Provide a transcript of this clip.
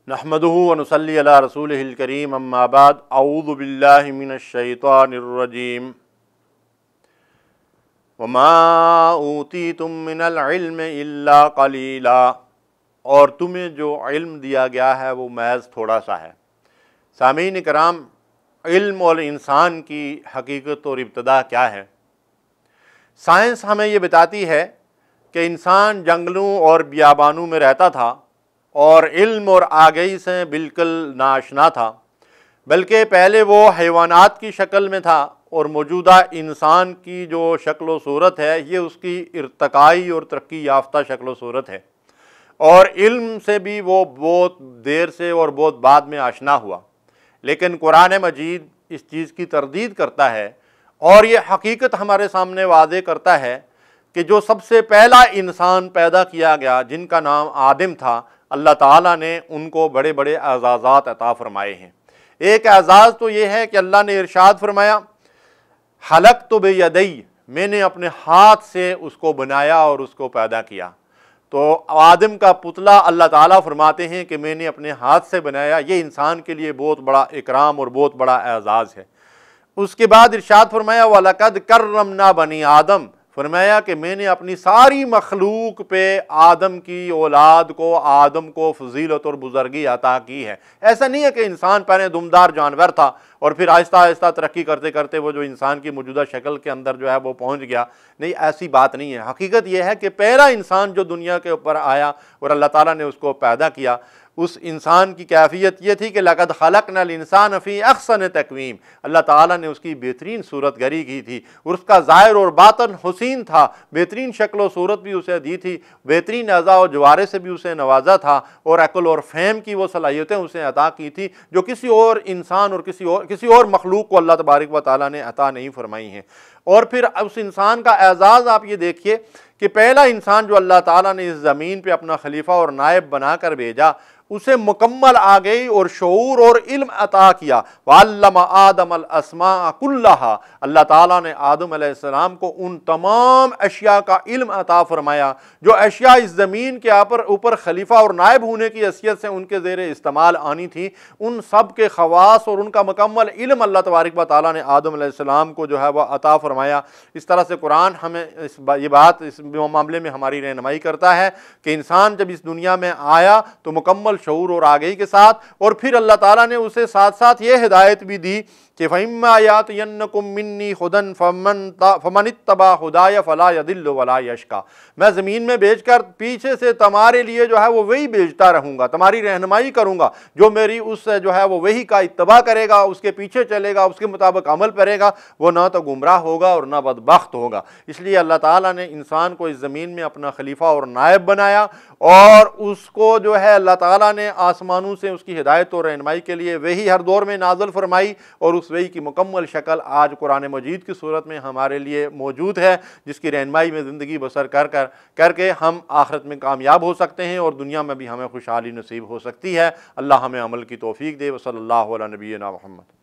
نحمدہ ونصلی علی رسولہ الکریم اما بعد اعوذ باللہ من الشیطان الرجیم وما اوتیتم من العلم الا قلیلا، اور تمہیں جو علم دیا گیا ہے وہ محض تھوڑا سا ہے۔ سامعین کرام، علم اور انسان کی حقیقت اور ابتدا کیا ہے؟ سائنس ہمیں یہ بتاتی ہے کہ انسان جنگلوں اور بیابانوں میں رہتا تھا اور علم اور آگہی سے بالکل ناآشنا تھا، بلکہ پہلے وہ حیوانات کی شکل میں تھا، اور موجودہ انسان کی جو شکل و صورت ہے یہ اس کی ارتقائی اور ترقی یافتہ شکل و صورت ہے، اور علم سے بھی وہ بہت دیر سے اور بہت بعد میں آشنا ہوا۔ لیکن قرآن مجید اس چیز کی تردید کرتا ہے اور یہ حقیقت ہمارے سامنے واضح کرتا ہے کہ جو سب سے پہلا انسان پیدا کیا گیا، جن کا نام آدم تھا، اللہ تعالیٰ نے ان کو بڑے بڑے اعزازات عطا فرمائے ہیں۔ ایک اعزاز تو یہ ہے کہ اللہ نے ارشاد فرمایا، خلقت بیدی، میں نے اپنے ہاتھ سے اس کو بنایا اور اس کو پیدا کیا۔ تو آدم کا پتلا اللہ تعالیٰ فرماتے ہیں کہ میں نے اپنے ہاتھ سے بنایا، یہ انسان کے لیے بہت بڑا اکرام اور بہت بڑا اعزاز ہے۔ اس کے بعد ارشاد فرمایا وَلَقَدْ كَرَّمْنَا بَنِي آدم، فرمایا کہ میں نے اپنی ساری مخلوق پہ آدم کی اولاد کو، آدم کو فضیلت اور بزرگی عطا کی ہے۔ ایسا نہیں ہے کہ انسان پہلے دمدار جانور تھا اور پھر آہستہ آہستہ ترقی کرتے کرتے وہ جو انسان کی موجودہ شکل کے اندر جو ہے وہ پہنچ گیا۔ نہیں، ایسی بات نہیں ہے۔ حقیقت یہ ہے کہ پہلا انسان جو دنیا کے اوپر آیا اور اللہ تعالیٰ نے اس کو پیدا کیا، اس انسان کی کیفیت یہ تھی کہ لَقَدْ خَلَقْنَا الْإِنسَانَ فِي أَحْسَنِ تَقْوِيمٍ، اللہ تعالیٰ نے اس کی بہترین صورت گری کی تھی، اور اس کا ظاہر اور باطن حسین تھا، بہترین شکل و صورت بھی اسے دی تھی، بہترین اعضاء و جوارے سے بھی اسے نوازا تھا، اور عقل اور فہم کی وہ صلاحیتیں اسے عطا کی تھی جو کسی اور انسان اور کسی اور مخلوق کو اللہ تبارک و تعالیٰ نے عطا نہیں فرمائی ہیں۔ اور پھر اس انسان کا اعزاز آپ یہ دیکھیے کہ پہلا انسان جو اللہ تعالیٰ نے اس زمین پہ اپنا خلیفہ اور نائب بنا کر بھیجا، اسے مکمل آگہی اور شعور اور علم عطا کیا۔ وَعَلَّمَ آدَمَ الْأَسْمَاءَ كُلَّهَا، اللہ تعالیٰ نے آدم علیہ السلام کو ان تمام اشیاء کا علم عطا فرمایا جو اشیاء اس زمین کے اوپر خلیفہ اور نائب ہونے کی حیثیت سے ان کے زیر استعمال آنی تھی، ان سب کے خواص اور ان کا مکمل علم اللہ تبارک و تعالیٰ نے آدم علیہ السلام کو جو ہے وہ عطا فرمایا۔ اس طرح سے قرآن ہمیں یہ بات اس معاملے میں ہماری رہنمائی کرتا ہے کہ انسان جب اس دنیا میں آیا تو مکمل شعور اور آگہی کے ساتھ، اور پھر اللہ تعالیٰ نے اسے ساتھ ساتھ یہ ہدایت بھی دی کہ فَإِمَّا يَأْتِيَنَّكُم مِّنِّي هُدًى فَمَنِ اتَّبَعَ هُدَايَ فَلَا يَضِلُّ وَلَا يَشْقَىٰ، میں زمین میں بھیج کر پیچھے سے تمہارے لیے جو ہے وہ وہی بھیجتا رہوں گا، تمہاری رہنمائی کروں گا، جو میری اس سے جو ہے وہ وہی کا اتباع کرے گا، اس کے پیچھے چلے گا، اس کے مطابق عمل کرے گا، وہ نہ تو گمراہ ہوگا اور نہ بدبخت ہوگا۔ اس لیے اللہ تعالیٰ نے انسان کو اس زمین میں اپنا خلیفہ اور نائب بنایا، اور اس کو جو ہے اللہ تعالیٰ نے آسمانوں سے اس کی ہدایت اور رہنمائی کے لیے وحی ہر دور میں نازل فرمائی، اور اس وحی کی مکمل شکل آج قرآن مجید کی صورت میں ہمارے لیے موجود ہے، جس کی رہنمائی میں زندگی بسر کر کے ہم آخرت میں کامیاب ہو سکتے ہیں اور دنیا میں بھی ہمیں خوشحالی نصیب ہو سکتی ہے۔ اللہ ہمیں عمل کی توفیق دے۔ وصلی اللہ علی نبینا محمد۔